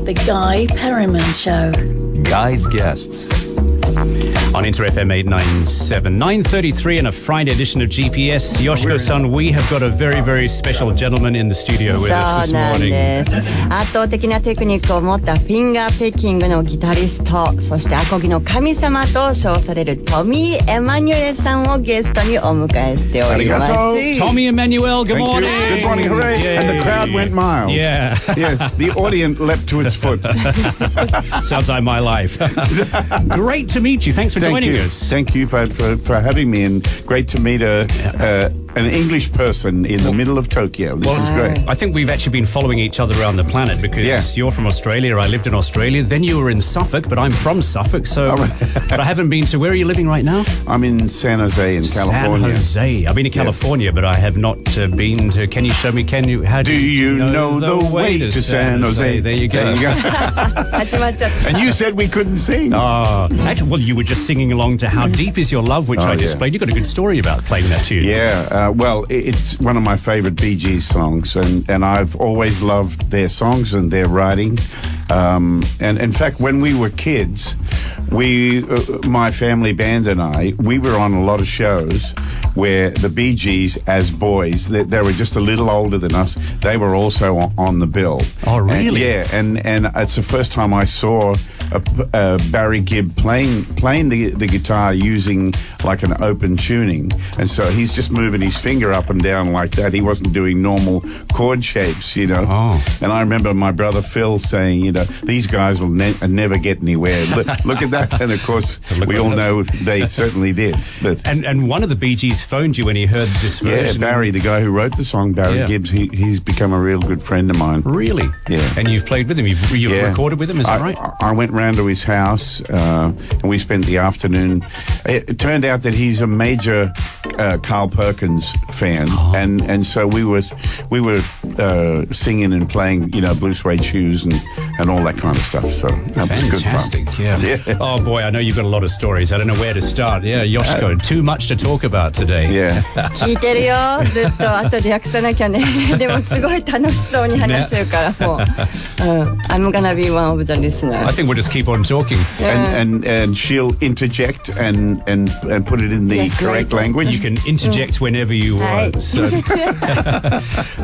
The Guy Perryman Show. Guy's Guests. On Inter FM 897, 9:33 and a Friday edition of GPS. Yoshiko-san, we have got a very, very special gentleman in the studio with us this morning. そうなんです。圧倒的なテクニックを持ったフィンガーペッキングのギタリスト、そしてアコギの神様と称されるトミー・エマニュエルさんをゲストにお迎えしております。Tommy Emmanuel, good morning. Good morning, hooray. Yay. And the crowd went mild. Yeah. Yeah, the audience leapt to its foot. Sounds like my life. Great to meet you. Thanks for joining us. Thank you for having me, and great to meet an English person in the middle of Tokyo. This is great. I think we've actually been following each other around the planet because you're from Australia, I lived in Australia, then you were in Suffolk, but I'm from Suffolk, so but I haven't been to, where are you living right now? I'm in San Jose in California. San Jose. I've been to California, but I have not been to, can you show me, how do you know the way to San Jose? There you go. And you said we couldn't sing. Actually, well, you were just singing along to How Deep Is Your Love, which I just played. You've got a good story about playing that tune. Yeah, well, it's one of my favorite Bee Gees songs, and I've always loved their songs and their writing. And in fact, when we were kids, my family band and I, we were on a lot of shows where the Bee Gees, as boys, they were just a little older than us. They were also on the bill. Oh, really? And it's the first time I saw Barry Gibb playing the guitar using like an open tuning, and so he's just moving his finger up and down like that. He wasn't doing normal chord shapes, you know. And I remember my brother Phil saying, you know, these guys will never get anywhere. Look at that. And of course, we all know they certainly did. But and one of the Bee Gees phoned you when he heard this version. Yeah, Barry, the guy who wrote the song, Barry Gibbs, he's become a real good friend of mine. Really? Yeah. And you've played with him? You've recorded with him, is that right? I went round to his house and we spent the afternoon. It turned out that he's a major Carl Perkins fan, and so we were singing and playing, you know, Blue Suede Shoes and all that kind of stuff. So that was good fun. Fantastic, yeah. Oh boy, I know you've got a lot of stories. I don't know where to start. Yeah, Yoshiko, too much to talk about today. Yeah. 聞いてるよ。ずっと後で訳さなきゃね。でもすごい楽しそうに話してるからもう。I'm gonna be one of the listeners. I think we'll just keep on talking. And she'll interject and put it in the correct language. You can interject whenever you want. So.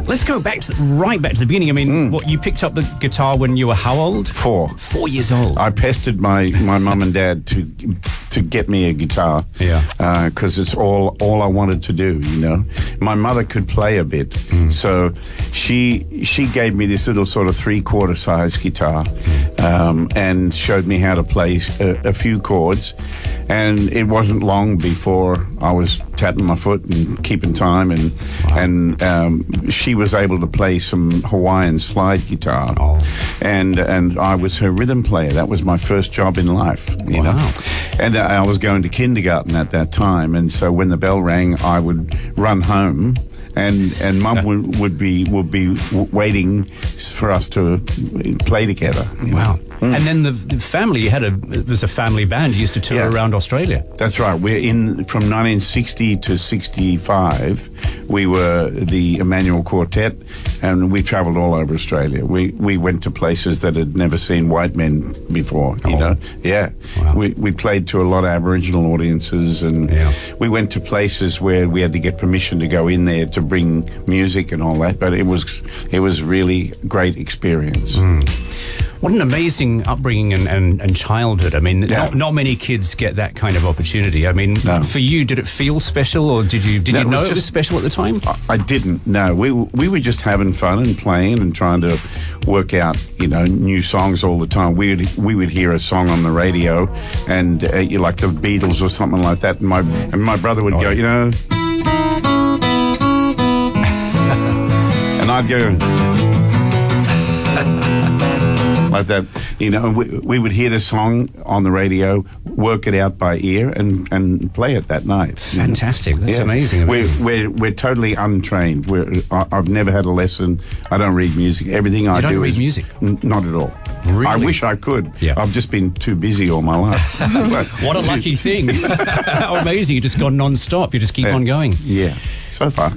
Let's go right back to the beginning. I mean, what, you picked up the guitar when you were how old? 4. 4 years old. I pestered my mum and dad to get me a guitar. Yeah. Because it's all I wanted to do, you know. My mother could play a bit, so she gave me this little sort of 3/4 size guitar, and showed me how to play a few chords. And it wasn't long before I was tapping my foot and keeping time, and she was able to play some Hawaiian slide guitar, and I was her rhythm player. That was my first job in life, you know. And I was going to kindergarten at that time, and so when the bell rang, I would run home. And Mum would be waiting for us to play together. Wow! And then the family, it was a family band. You used to tour around Australia. That's right. From 1960 to 65. We were the Emmanuel Quartet, and we travelled all over Australia. We went to places that had never seen white men before. You know, Wow. We played to a lot of Aboriginal audiences, and we went to places where we had to get permission to go in there to bring music and all that. But it was really a great experience. What an amazing upbringing and childhood. I mean, not many kids get that kind of opportunity. I mean, for you, did it feel special, or did you know it was special at the time? I didn't. No, we were just having fun and playing and trying to work out, you know, new songs all the time. We would hear a song on the radio, and like the Beatles or something like that, and my brother would go, you know, and I'd go. Like that, you know, we would hear the song on the radio, work it out by ear, and play it that night. Fantastic! That's amazing. We're totally untrained. I've never had a lesson. I don't read music. Everything I do don't read music? Not at all. Really? I wish I could. Yeah. I've just been too busy all my life. What a lucky thing! How amazing! You just go non-stop. You just keep on going. Yeah, so far.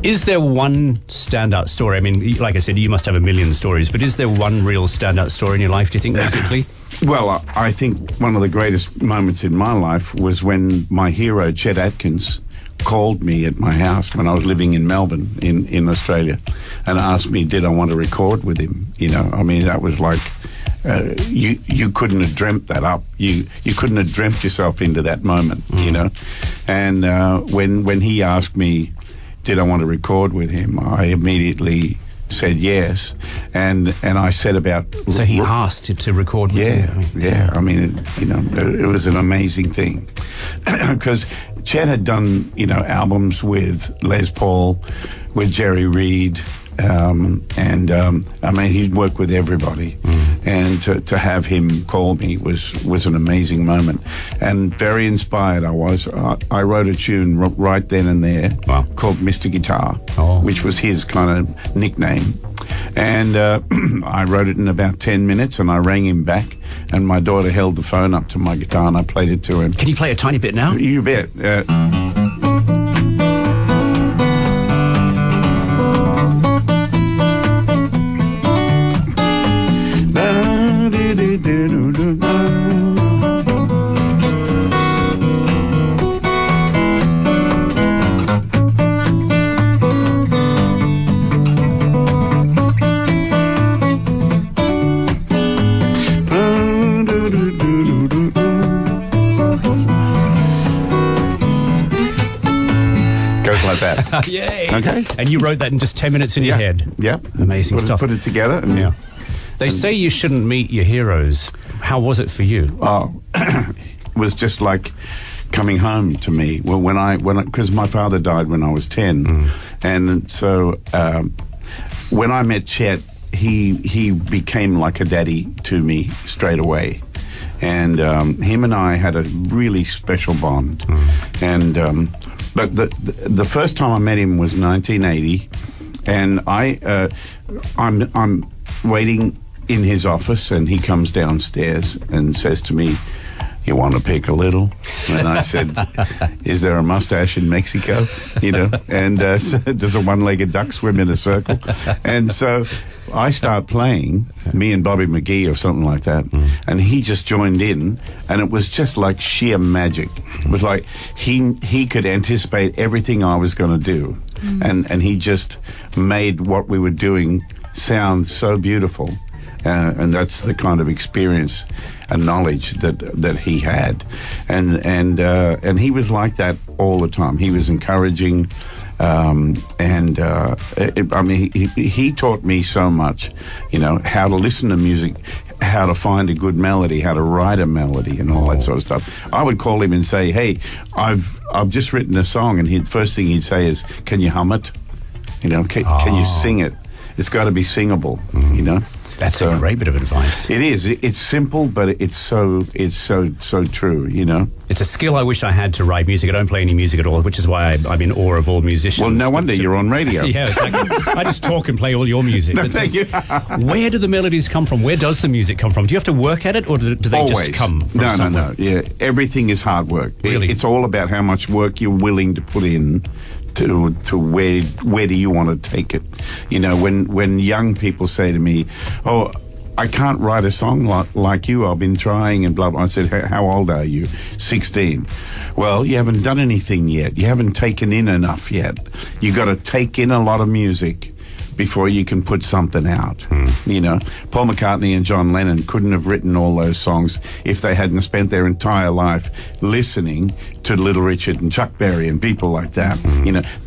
Is there one standout story? I mean, like I said, you must have a million stories, but is there one real standout story in your life, do you think, musically? Well, I think one of the greatest moments in my life was when my hero, Chet Atkins, called me at my house when I was living in Melbourne in Australia and asked me, did I want to record with him? You know, I mean, that was like, you couldn't have dreamt that up. You couldn't have dreamt yourself into that moment, you know. And when he asked me, did I want to record with him, I immediately said yes, and I said about. So he asked you to record with him. Yeah. I mean, it was an amazing thing because Chet had done albums with Les Paul, with Jerry Reed, and I mean he'd worked with everybody, and to have him call me was an amazing moment, and very inspired I was. I wrote a tune right then and there called Mr. Guitar, which was his kind of nickname, and I wrote it in about 10 minutes, and I rang him back, and my daughter held the phone up to my guitar and I played it to him. Can you play a tiny bit now? You bet. Like that. Yay. Okay. And you wrote that in just 10 minutes in your head. Yeah. Amazing stuff. Put it together. And, They say you shouldn't meet your heroes. How was it for you? Oh, it was just like coming home to me. Well, because my father died when I was 10, and so when I met Chet, he became like a daddy to me straight away. And him and I had a really special bond. And but the first time I met him was 1980, and I'm waiting in his office, and he comes downstairs and says to me, "You want to pick a little?" And I said, "Is there a mustache in Mexico?" And does a one-legged duck swim in a circle? And so I start playing, me and Bobby McGee or something like that, and he just joined in, and it was just like sheer magic. It was like he could anticipate everything I was going to do, and he just made what we were doing sound so beautiful, and that's the kind of experience and knowledge that he had, and he was like that all the time. He was encouraging. He taught me so much, how to listen to music, how to find a good melody, how to write a melody, and all that sort of stuff. I would call him and say, "Hey, I've just written a song," and the first thing he'd say is, "Can you hum it? Can you sing it? It's got to be singable." That's a great bit of advice. It is. It's simple, but it's so true. It's a skill I wish I had to write music. I don't play any music at all, which is why I'm in awe of all musicians. Well, no wonder you're on radio. Yeah, I just talk and play all your music. No, thank you. Where do the melodies come from? Where does the music come from? Do you have to work at it, or do they Always. just come from somewhere? No. Yeah, everything is hard work. Really? It's all about how much work you're willing to put in to where do you want to take it. When young people say to me, "Oh, I can't write a song like you, I've been trying," and blah, blah. I said, "How old are you?" 16. Well, you haven't done anything yet. You haven't taken in enough yet. You got to take in a lot of music before you can put something out. Paul McCartney and John Lennon couldn't have written all those songs if they hadn't spent their entire life listening to Little Richard and Chuck Berry and people like that.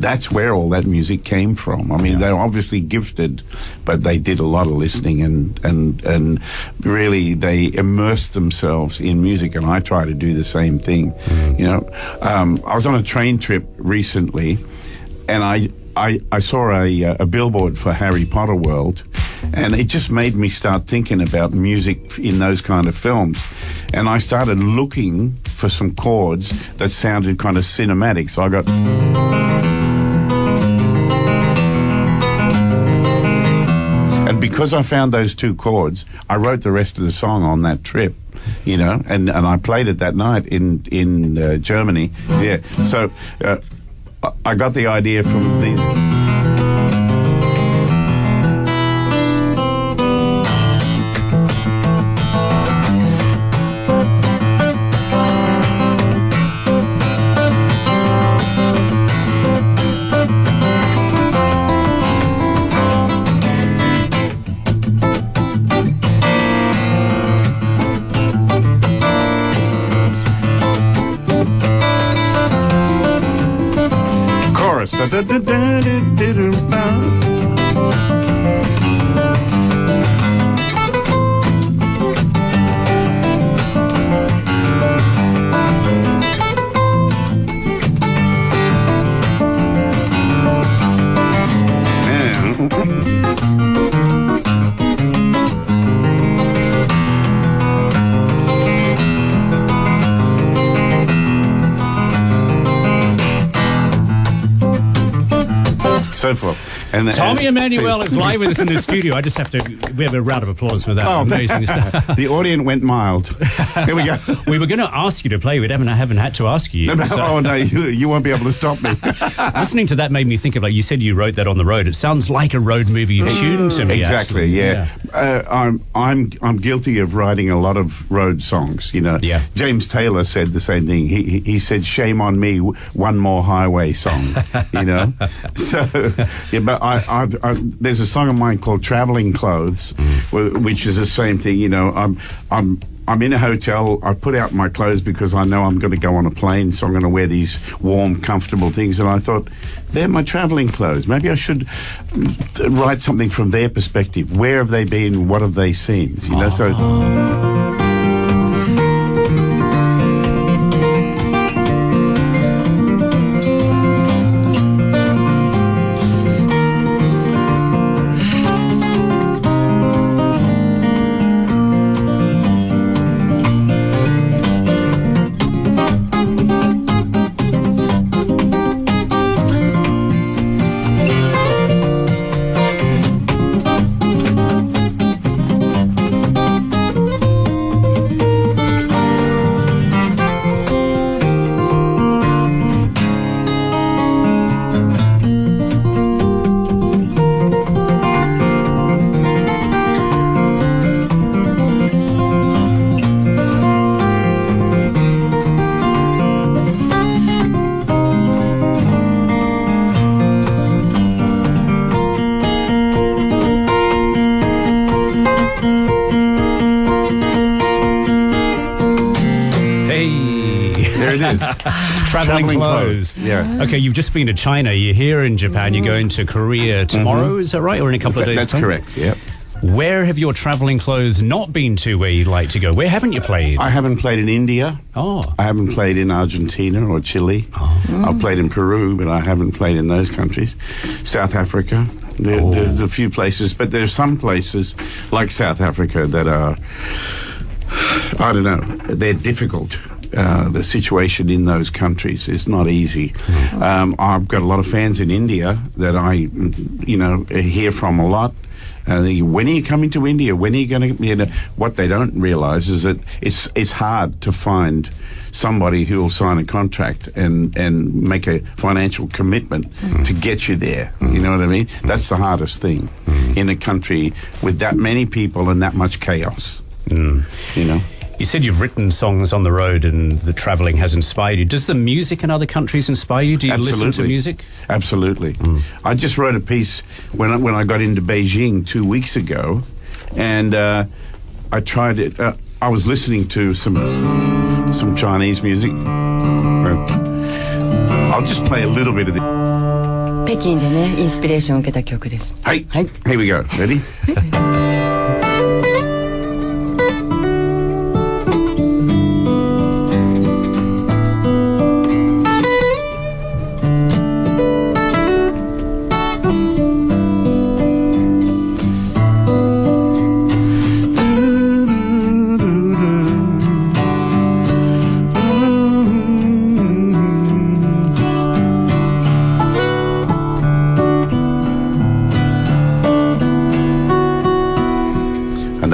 That's where all that music came from. I mean, they're obviously gifted, but they did a lot of listening and really they immersed themselves in music, and I try to do the same thing. I was on a train trip recently, and I saw a billboard for Harry Potter World, and it just made me start thinking about music in those kind of films. And I started looking for some chords that sounded kind of cinematic. So I got... And because I found those two chords, I wrote the rest of the song on that trip, and I played it that night in Germany. Yeah, so... I got the idea from these. so forth. And Tommy Emmanuel is live with us in the studio. I just have to we have a round of applause for that. Amazing stuff. The audience went mild. Here we go. We were going to ask you to play with him, and I haven't had to ask you. Oh, no, you won't be able to stop me. Listening to that made me think of, like, you said you wrote that on the road. It sounds like a road movie tune to me. Exactly, yeah. I'm guilty of writing a lot of road songs, you know. Yeah. James Taylor said the same thing. He said, "Shame on me, one more highway song," you know. So, yeah, but I there's a song of mine called "Traveling Clothes," which is the same thing. You know, I'm in a hotel. I put out my clothes because I know I'm going to go on a plane, so I'm going to wear these warm, comfortable things. And I thought, they're my traveling clothes. Maybe I should write something from their perspective. Where have they been? What have they seen? You know, so. Traveling clothes. Yeah. Okay, you've just been to China. You're here in Japan. You're going to Korea tomorrow. Is that right? Or in a couple of days' That's time? correct, yeah. Where have your traveling clothes not been to where you'd like to go? Where haven't you played? I haven't played in India. Oh. I haven't played in Argentina or Chile. Oh. I've played in Peru, but I haven't played in those countries. South Africa. There's a few places, but there's some places like South Africa that are, I don't know, they're difficult. The situation in those countries is not easy. I've got a lot of fans in India that I, hear from a lot. When are you coming to India? When are you going to? What they don't realize is that it's hard to find somebody who will sign a contract and make a financial commitment to get you there. You know what I mean? That's the hardest thing in a country with that many people and that much chaos. You know. You said you've written songs on the road and the travelling has inspired you. Does the music in other countries inspire you? Do you listen to music? Absolutely. I just wrote a piece when I got into Beijing 2 weeks ago, and I tried it. I was listening to some Chinese music. I'll just play a little bit of the. 北京でね、インスピレーションを受けた曲です。はい。Here we go. Ready?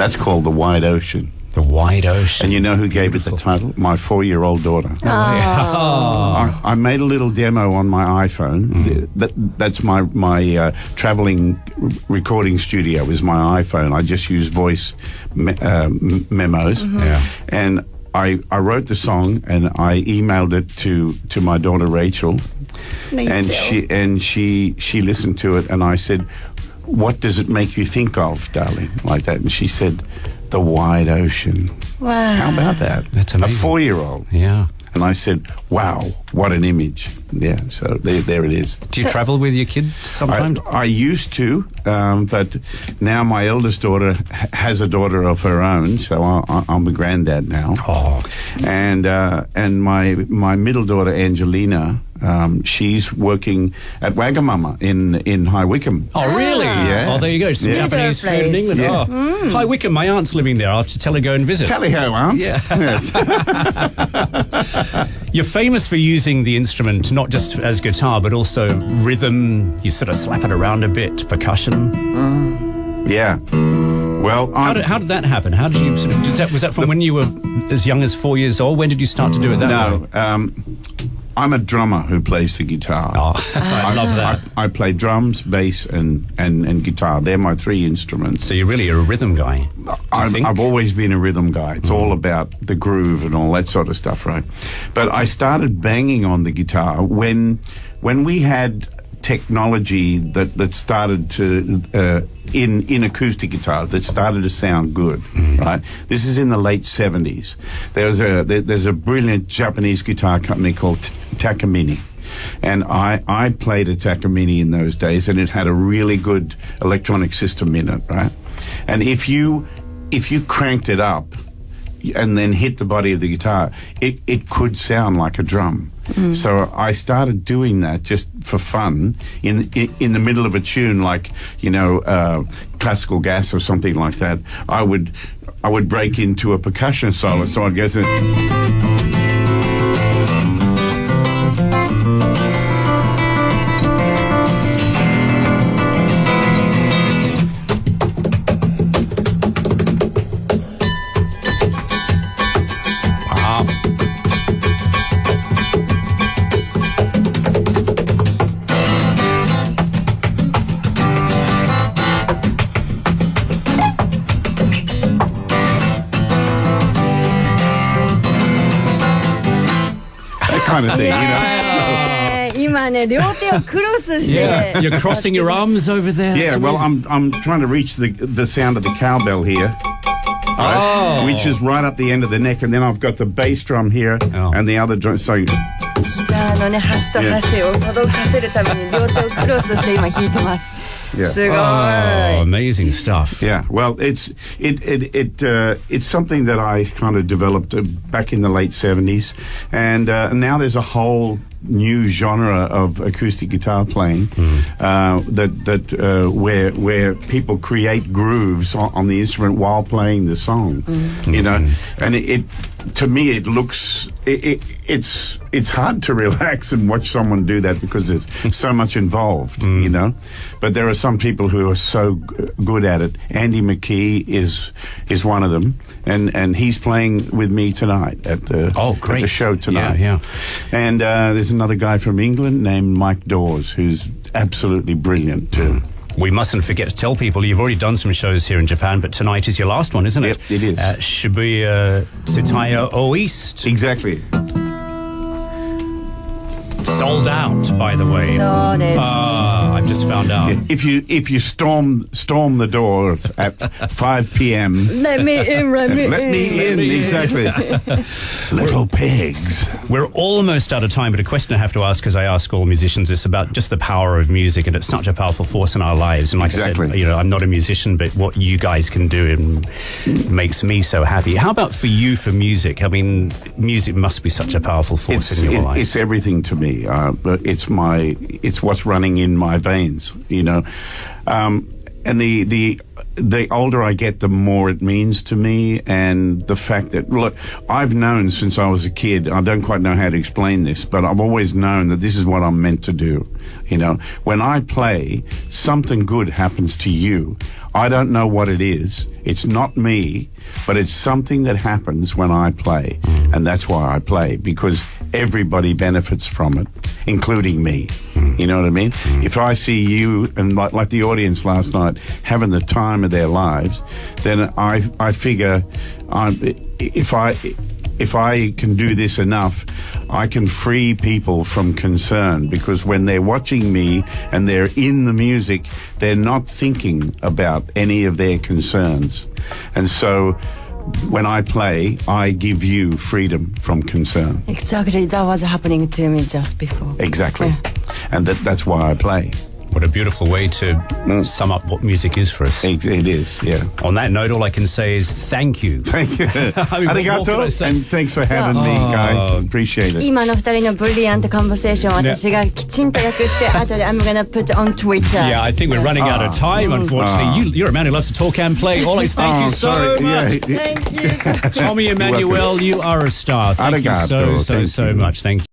That's called The Wide Ocean. The Wide Ocean. And you know who gave it the title? My 4-year-old daughter. I made a little demo on my iPhone. That's my traveling recording studio is my iPhone. I just use voice memos. And I wrote the song and I emailed it to my daughter Rachel. And she listened to it and I said, "What does it make you think of, darling?" Like that. And she said, "The wide ocean." Wow. How about that? That's amazing. A 4-year-old. Yeah. And I said, "Wow, what an image." Yeah, so there it is. Do you travel with your kids sometimes? I used to, but now my eldest daughter has a daughter of her own, so I'm a granddad now. Oh. And my middle daughter, Angelina, she's working at Wagamama in High Wycombe. Oh, really? Yeah. Oh, there you go. Some Japanese food in England. Yeah. Oh. High Wycombe, my aunt's living there. I'll have to tell her go and visit. Tally ho, aunt. Yeah. Yes. You're famous for using using the instrument not just as guitar, but also rhythm. You sort of slap it around a bit, percussion. Yeah. Well, how did that happen? How did you sort of? Was that from when you were as young as 4 years old? When did you start to do it that way? No. I'm a drummer who plays the guitar. Oh, I love that. I play drums, bass, and guitar. They're my three instruments. So you're really a rhythm guy. I've always been a rhythm guy. It's all about the groove and all that sort of stuff, right? But I started banging on the guitar when we had technology that started to in acoustic guitars that started to sound good, right? This is in the late 70s. There's a brilliant Japanese guitar company called Takamine, and I played a Takamine in those days, and it had a really good electronic system in it, right? And if you cranked it up and then hit the body of the guitar, it could sound like a drum. So I started doing that just for fun in the middle of a tune, like, Classical Gas or something like that. I would break into a percussion solo, so I'd go to... kind of thing,今ね、両手をクロスして。Yeah, you're crossing your arms over there. Yeah, well, I'm trying to reach the sound of the cowbell here. Right, which is right up the end of the neck, and then I've got the bass drum here and the other drum. So ギターのね、端と端を届かせるために両手をクロスして今弾いてます。すごい。Oh, amazing stuff. Yeah, well, it's something that I kind of developed back in the late 70s, and now there's a whole new genre of acoustic guitar playing where people create grooves on the instrument while playing the song, and it to me it looks it's hard to relax and watch someone do that because there's so much involved, but there are some people who are so good at it. Andy McKee is one of them, and he's playing with me tonight at the show tonight. Yeah. And there's another guy from England named Mike Dawes who's absolutely brilliant too. We mustn't forget to tell people you've already done some shows here in Japan, but tonight is your last one, isn't it? Yep, it is. Shibuya Tsutaya O East. Exactly. Sold out, by the way. そうです。I've just found out. If you storm the doors at 5 p.m. Let me in. Let me in. Exactly. Little pigs. We're almost out of time, but a question I have to ask, because I ask all musicians this, about just the power of music, and it's such a powerful force in our lives. And like I said, I'm not a musician, but what you guys can do makes me so happy. How about for you, for music? I mean, music must be such a powerful force in your life. It's everything to me. But it's what's running in my veins, and the older I get, the more it means to me, and the fact that, look, I've known since I was a kid, I don't quite know how to explain this, but I've always known that this is what I'm meant to do. When I play, something good happens to you. I don't know what it is. It's not me, but it's something that happens when I play, and that's why I play, because everybody benefits from it, including me. You know what I mean? If I see you and like the audience last night having the time of their lives, then I figure if I can do this enough, I can free people from concern, because when they're watching me and they're in the music, they're not thinking about any of their concerns. And so when I play, I give you freedom from concern. Exactly, that was happening to me just before. Exactly. Yeah. And that's why I play. What a beautiful way to sum up what music is for us. It is, yeah. On that note, all I can say is thank you. Thank you. Arigato, and thanks for having me, Guy. Appreciate it. 今の二人のブリリアントコンバセーション、私がきちんと訳して、後で I'm gonna put on Twitter. Yeah, I think we're running out of time, unfortunately. You're a man who loves to talk and play. Ollie, thank you so much. Yeah. Thank you. Tommy Emmanuel, you are a star. Thank you so much. Thank you.